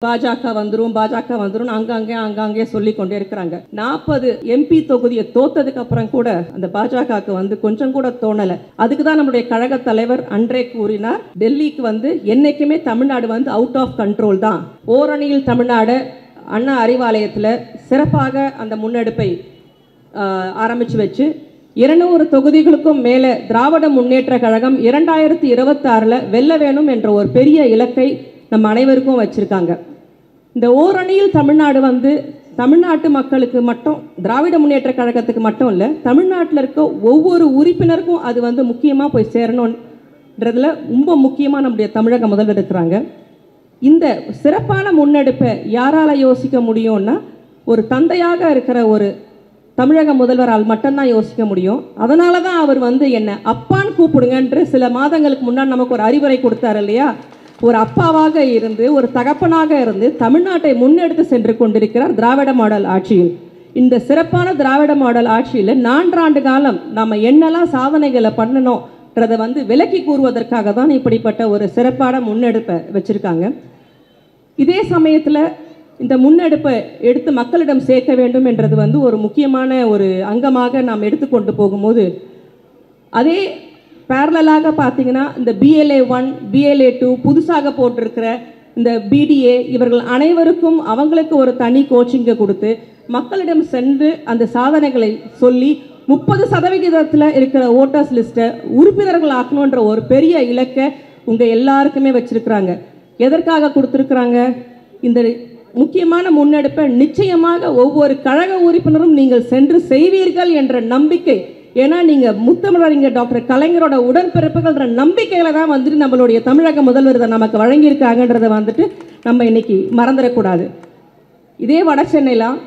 பாஜக வந்துரும் அங்கங்கே சொல்லி கொண்டே இருக்கிறாங்க. 40 எம்பி தொகுதியை தோத்ததுக்கு அப்புறம் கூட அந்த பாஜகவுக்கு வந்து கொஞ்சம் கூட தோணல. அதுக்கு தான் நம்முடைய கழக தலைவர் அன்றே கூறினார், டெல்லிக்கு வந்து என்னைக்குமே தமிழ்நாடு வந்து அவுட் ஆஃப் கண்ட்ரோல் தான். ஓரணியில் தமிழ்நாடு அண்ணா அறிவாலயத்தில் சிறப்பாக அந்த முன்னெடுப்பை ஆரம்பிச்சு வச்சு 200 தொகுதிகளுக்கும் மேலே திராவிட முன்னேற்ற கழகம் 2026 வெல்ல வேணும் என்ற ஒரு பெரிய இலக்கை நம்ம அனைவருக்கும் வச்சிருக்காங்க. இந்த ஓரணியில் தமிழ்நாடு வந்து தமிழ்நாட்டு மக்களுக்கு மட்டும், திராவிட முன்னேற்ற கழகத்துக்கு மட்டும் இல்லை, தமிழ்நாட்டில் இருக்க ஒவ்வொரு உறுப்பினருக்கும் அது வந்து முக்கியமாக போய் சேரணுன்றதுல ரொம்ப முக்கியமாக நம்முடைய தமிழக முதல்வர் இருக்கிறாங்க. இந்த சிறப்பான முன்னெடுப்பை யாரால யோசிக்க முடியும்னா, ஒரு தந்தையாக இருக்கிற ஒரு தமிழக முதல்வரால் மட்டும்தான் யோசிக்க முடியும். அதனால தான் அவர் வந்து என்ன அப்பான்னு கூப்பிடுங்கன்று சில மாதங்களுக்கு முன்னாடி நமக்கு ஒரு அறிவுரை கொடுத்தார் இல்லையா. ஒரு அப்பாவாக இருந்து, ஒரு தகப்பனாக இருந்து தமிழ்நாட்டை முன்னெடுத்து சென்று கொண்டிருக்கிறார் திராவிட மாடல் ஆட்சியில். இந்த சிறப்பான திராவிட மாடல் ஆட்சியில் 4 ஆண்டு காலம் நம்ம என்னெல்லாம் சாதனைகளை பண்ணணும்ன்றதை வந்து விலக்கி கூறுவதற்காக தான் இப்படிப்பட்ட ஒரு சிறப்பான முன்னெடுப்பை வச்சுருக்காங்க. இதே சமயத்தில் இந்த முன்னெடுப்பை எடுத்து மக்களிடம் சேர்க்க வேண்டும் என்றது வந்து ஒரு முக்கியமான ஒரு அங்கமாக நாம் எடுத்துக்கொண்டு போகும்போது, அதே பேரலாக பார்த்தீங்கன்னா இந்த BLA 1 BLA 2 புதுசாக போட்டிருக்கிற இந்த BDA இவர்கள் அனைவருக்கும் அவங்களுக்கு ஒரு தனி கோச்சிங்கை கொடுத்து மக்களிடம் சென்று அந்த சாதனைகளை சொல்லி 30% இருக்கிற ஓட்டர்ஸ் லிஸ்ட்டை உறுப்பினர்கள் ஆக்கணுன்ற ஒரு பெரிய இலக்கை உங்கள் எல்லாருக்குமே வச்சுருக்கிறாங்க. எதற்காக கொடுத்துருக்குறாங்க? இந்த முக்கியமான முன்னெடுப்பை நிச்சயமாக ஒவ்வொரு கழக உறுப்பினரும் நீங்கள் சென்று செய்வீர்கள் என்ற நம்பிக்கை. ஏன்னா நீங்கள் முத்தமிழறிஞர் டாக்டர் கலைஞரோட உடன்பிறப்புகள்ன்ற நம்பிக்கைகளை தான் வந்துட்டு நம்மளுடைய தமிழக முதல்வர் இதை நமக்கு வழங்கியிருக்காங்கன்றதை வந்துட்டு நம்ம இன்னைக்கு மறந்துடக்கூடாது. இதே வட சென்னைலாம்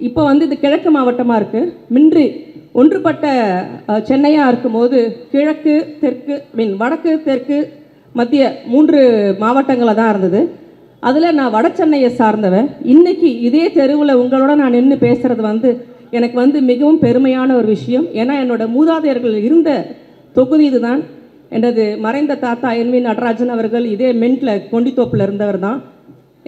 இப்போ வந்து இது கிழக்கு மாவட்டமாக இருக்குது. மின்றி ஒன்றுபட்ட சென்னையாக இருக்கும்போது கிழக்கு தெற்கு வடக்கு தெற்கு மத்திய 3 மாவட்டங்களாக தான் இருந்தது. அதில் நான் வட சென்னையை சார்ந்தவன். இன்றைக்கி இதே தெருவில் உங்களோட நான் நின்று பேசுகிறது வந்து எனக்கு வந்து மிகவும் பெருமையான ஒரு விஷயம். ஏன்னா என்னோட மூதாதையர்கள் இருந்த தொகுதி இதுதான். எனது மறைந்த தாத்தா NV நடராஜன் அவர்கள் இதே மென்ட்டில் கொண்டித்தோப்பில் இருந்தவர் தான்.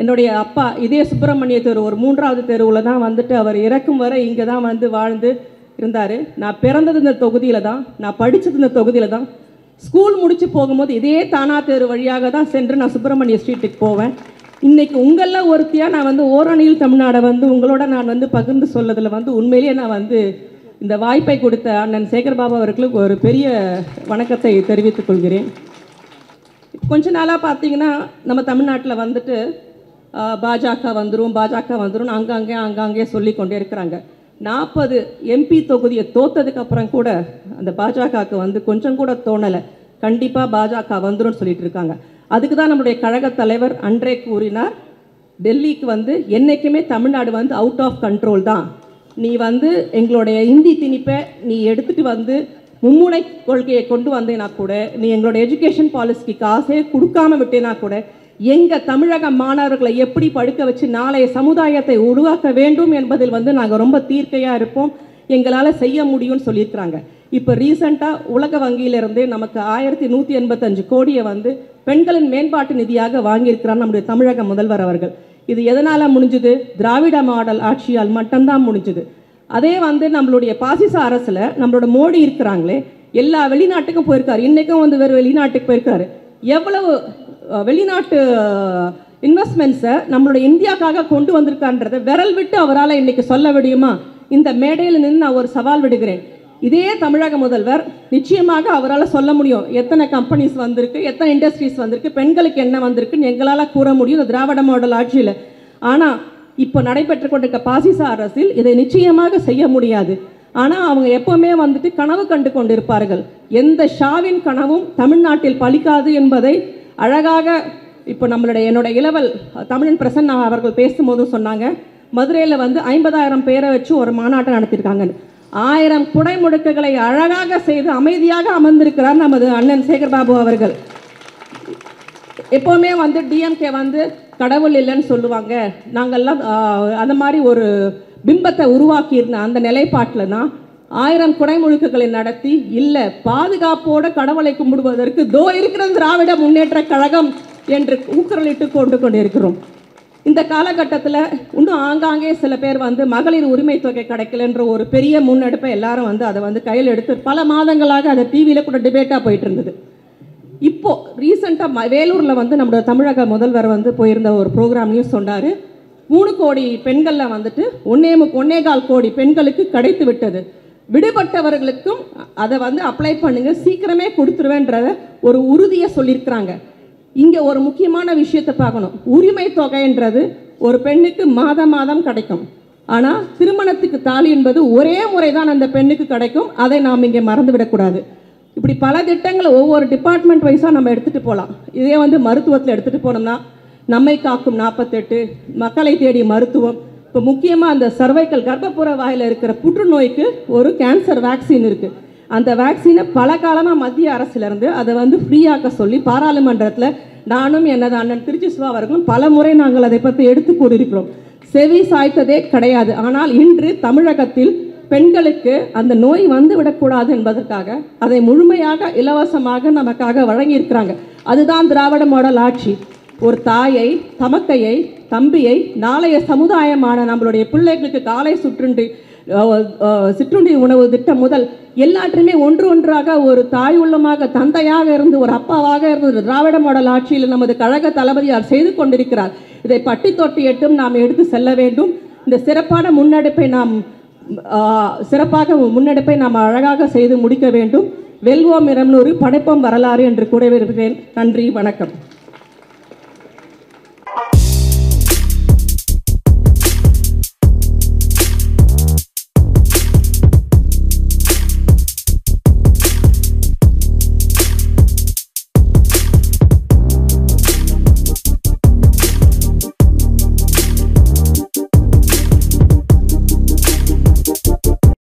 என்னுடைய அப்பா இதே சுப்பிரமணிய தெரு ஒரு 3வது தெருவில் தான் வந்துட்டு அவர் இறக்கும் வரை இங்கே தான் வந்து வாழ்ந்து இருந்தார். நான் பிறந்தது இந்த தொகுதியில் தான், நான் படித்தது இந்த தொகுதியில் தான். ஸ்கூல் முடித்து போகும்போது இதே தானா தெரு வழியாக தான் சென்று நான் சுப்பிரமணிய ஸ்ட்ரீட்டுக்கு போவேன். இன்றைக்கி உங்களில் ஒருத்தியாக நான் வந்து ஓரணியில் தமிழ்நாடை வந்து உங்களோட நான் வந்து பகிர்ந்து சொல்லதில் வந்து உண்மையிலேயே நான் வந்து இந்த வாய்ப்பை கொடுத்த அண்ணன் சேகர்பாபு அவர்களுக்கு ஒரு பெரிய வணக்கத்தை தெரிவித்துக் கொள்கிறேன். கொஞ்ச நாளாக பார்த்தீங்கன்னா நம்ம தமிழ்நாட்டில் வந்துட்டு பாஜக வந்துரும் அங்கங்கே சொல்லி கொண்டே இருக்கிறாங்க. 40 எம்பி தொகுதியை தோத்ததுக்கு அப்புறம் கூட அந்த பாஜகவுக்கு வந்து கொஞ்சம் கூட தோணலை, கண்டிப்பாக பாஜக வந்துடும் சொல்லிட்டு இருக்காங்க. அதுக்கு தான் நம்முடைய கழக தலைவர் அன்றே கூறினார், டெல்லிக்கு வந்து என்றைக்குமே தமிழ்நாடு வந்து அவுட் ஆஃப் கண்ட்ரோல் தான். நீ வந்து எங்களுடைய இந்தி திணிப்பை நீ எடுத்துகிட்டு வந்து மும்முனை கொள்கையை கொண்டு வந்தேனா கூட, நீ எங்களோட எஜுகேஷன் பாலிசிக்கு காசே கொடுக்காம விட்டேனா கூட, எங்கள் தமிழக மாணவர்களை எப்படி படுக்க வச்சு நாளைய சமுதாயத்தை உருவாக்க வேண்டும் என்பதில் வந்து நாங்கள் ரொம்ப தீர்க்கையாக இருப்போம், எங்களால் செய்ய முடியும்னு சொல்லியிருக்கிறாங்க. இப்போ ரீசெண்டாக உலக வங்கியிலிருந்து நமக்கு 1185 கோடியை வந்து பெண்களின் மேம்பாட்டு நிதியாக வாங்கியிருக்கிறார் நம்முடைய தமிழக முதல்வர் அவர்கள். இது எதனால் முடிஞ்சுது? திராவிட மாடல் ஆட்சியால் மட்டும்தான் முடிஞ்சுது. அதே வந்து நம்மளுடைய பாசிச அரசில் நம்மளோட மோடி இருக்கிறாங்களே, எல்லா வெளிநாட்டுக்கும் போயிருக்காரு. இன்றைக்கும் வந்து வேறு வெளிநாட்டுக்கு போயிருக்காரு. எவ்வளவு வெளிநாட்டு இன்வெஸ்ட்மெண்ட்ஸை நம்மளுடைய இந்தியாவுக்காக கொண்டு வந்திருக்கான்றதை விரல் விட்டு அவரால் இன்றைக்கி சொல்ல முடியுமா? இந்த மேடையில் நின்று நான் ஒரு சவால் விடுகிறேன். இதே தமிழக முதல்வர் நிச்சயமாக அவரால் சொல்ல முடியும், எத்தனை கம்பெனிஸ் வந்திருக்கு, எத்தனை இண்டஸ்ட்ரீஸ் வந்திருக்கு, பெண்களுக்கு என்ன வந்திருக்குன்னு எங்களால் கூற முடியும் இந்த திராவிட மாடல் ஆட்சியில். ஆனால் இப்போ நடைபெற்று கொண்டிருக்க பாசிச அரசில் இதை நிச்சயமாக செய்ய முடியாது. ஆனால் அவங்க எப்போவுமே வந்துட்டு கனவு கண்டு கொண்டிருப்பார்கள். எந்த ஷாவின் கனவும் தமிழ்நாட்டில் பலிக்காது என்பதை அழகாக இப்போ என்னோட இளவல் தமிழன் பிரசன்னா அவர்கள் பேசும்போதும் சொன்னாங்க. மதுரையில் வந்து 50,000 பேரை வச்சு ஒரு மாநாட்டை நடத்தியிருக்காங்கன்னு. 1000 குடைமுடுக்குகளை அழகாக செய்து அமைதியாக அமர்ந்திருக்கிறார் நமது அண்ணன் சேகர்பாபு அவர்கள். எப்போவுமே வந்து DMK வந்து கடவுள் இல்லைன்னு சொல்லுவாங்க, நாங்கள்லாம் அந்த மாதிரி ஒரு பிம்பத்தை உருவாக்கியிருந்த அந்த நிலைப்பாட்டில் தான் 1000 குடைமுழுக்குகளை நடத்தி இல்லை பாதுகாப்போட கடவுளை கும்பிடுவதற்கு இருக்கிற திராவிட முன்னேற்ற கழகம் என்று ஊக்கரலிட்டு கொண்டிருக்கிறோம். இந்த காலகட்டத்தில் இன்னும் ஆங்காங்கே சில பேர் வந்து மகளிர் உரிமை தொகை கிடைக்கலன்ற ஒரு பெரிய முன்னெடுப்பை எல்லாரும் வந்து அதை வந்து கையில் எடுத்து பல மாதங்களாக அதை டிவியில் கூட டிபேட்டாக போயிட்டு இருந்தது. இப்போ ரீசெண்டாக வேலூரில் வந்து நம்மளோட தமிழக முதல்வர் வந்து போயிருந்த ஒரு ப்ரோக்ராம்லையும் சொன்னார், 3 கோடி பெண்களில் வந்துட்டு 1.25 கோடி பெண்களுக்கு கிடைத்து விட்டது, விடுபட்டவர்களுக்கும் அதை வந்து அப்ளை பண்ணுங்க, சீக்கிரமே கொடுத்துருவேன்றத ஒரு உறுதியை சொல்லியிருக்கிறாங்க. இங்கே ஒரு முக்கியமான விஷயத்தை பார்க்கணும். உரிமை தொகைன்றது ஒரு பெண்ணுக்கு மாதம் மாதம் கிடைக்கும். ஆனால் திருமணத்துக்கு தாலி என்பது ஒரே முறை தான் அந்த பெண்ணுக்கு கிடைக்கும். அதை நாம் இங்கே மறந்துவிடக்கூடாது. இப்படி பல திட்டங்களை ஒவ்வொரு டிபார்ட்மெண்ட் வைஸாக நம்ம எடுத்துகிட்டு போகலாம். இதே வந்து மருத்துவத்தில் எடுத்துகிட்டு போனோம்னா நம்மை காக்கும் 48, மக்களை தேடி மருத்துவம், இப்போ முக்கியமாக அந்த சர்வைக்கல் கர்ப்பப்புற வாயில் இருக்கிற புற்றுநோய்க்கு ஒரு கேன்சர் வேக்சின் இருக்குது. அந்த வேக்சினை பல காலமாக மத்திய அரசிலிருந்து அதை வந்து ஃப்ரீயாக்க சொல்லி பாராளுமன்றத்தில் நானும் எனது அண்ணன் திருச்சி சிவா அவர்களும் பல முறை நாங்கள் அதை பற்றி எடுத்து கூறியிருக்கிறோம். செவி சாய்த்ததே கிடையாது. ஆனால் இன்று தமிழகத்தில் பெண்களுக்கு அந்த நோய் வந்து விடக்கூடாது என்பதற்காக அதை முழுமையாக இலவசமாக நமக்காக வழங்கியிருக்கிறாங்க. அதுதான் திராவிட மாடல் ஆட்சி. ஒரு தாயை, தமக்கையை, தம்பியை, நாளைய சமுதாயமான நம்மளுடைய பிள்ளைகளுக்கு காலை சிற்றுண்டி உணவு திட்டம் முதல் எல்லாற்றுமே ஒன்று ஒன்றாக ஒரு தாய் உள்ளமாக, தந்தையாக இருந்து, ஒரு அப்பாவாக இருந்து திராவிட மாடல் ஆட்சியில் நமது கழக தளபதியார் செய்து கொண்டிருக்கிறார். இதை பட்டி தொட்டி எட்டும் நாம் எடுத்து செல்ல வேண்டும். இந்த சிறப்பான முன்னெடுப்பை நாம் அழகாக செய்து முடிக்க வேண்டும். வெல்வோம் 200, படைப்போம் வரலாறு என்று கூறவிருக்கிறேன். நன்றி, வணக்கம்.